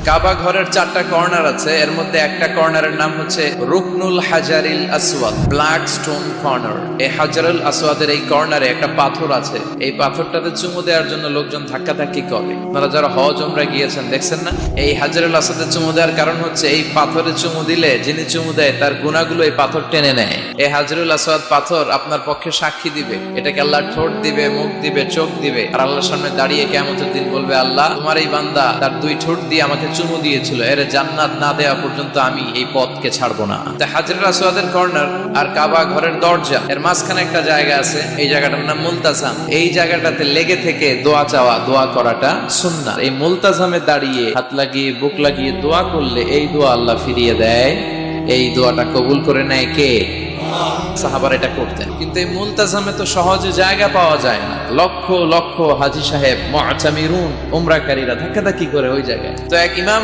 কাবা ঘরের 4টা কর্নার আছে, এর মধ্যে একটা কর্নারের নাম হচ্ছে রুকনুল হাজারিল আসওয়াদ, ব্ল্যাক স্টোন কর্নার। এই হাজারুল আসওয়াদের এই কর্নারে একটা পাথর আছে, এই পাথরটাতে চুমু দেওয়ার জন্য লোকজন ধাক্কাধাক্কি করে। আপনারা যারা হজ উমরা গিয়েছেন দেখছেন না, এই হাজারুল আসওয়াদে চুমু দেওয়ার কারণ হচ্ছে এই পাথরে চুমু দিলে যিনি চুমু দেয় তার গুনাহগুলো এই পাথর টেনে নেয়। এই হাজারুল আসওয়াদ পাথর আপনার পক্ষে সাক্ষী দিবে, এটাকে আল্লাহ ঠোঁট দিবে, মুখ দিবে, চোখ দিবে, আর আল্লাহর সামনে দাঁড়িয়ে কিয়ামতের দিন বলবে, আল্লাহ তোমার এই বান্দা তার 2 ঠোঁট দিয়ে আমাকে চুমু দিয়েছিল, এর জান্নাত না দেওয়া পর্যন্ত আমি এই পথকে ছাড়বো না। হাজরুল আসওয়াদের কর্নার আর কাবা ঘরের দরজা এর মাঝখানে একটা জায়গা আছে, এই জায়গাটার নাম মুলতাজাম। এই জায়গাটাতে লেগে থেকে দোয়া চাওয়া, দোয়া করাটা সুন্নাহ। এই মুলতাজামে দাঁড়িয়ে হাত লাগিয়ে বুক লাগিয়ে দোয়া করলে এই দোয়া আল্লাহ ফিরিয়ে দেয়। এই দোয়াটা কবুল করে নেয় কে? সাহাবারা এটা করতেন। কিন্তু এই মুলতাজামে তো সহজে জায়গা পাওয়া যায় না, লক্ষ লক্ষ হাজী সাহেব মুতামিরুন উমরাকারীরা ধাক্কাধাক্কি করে ওই জায়গায়। তো এক ইমাম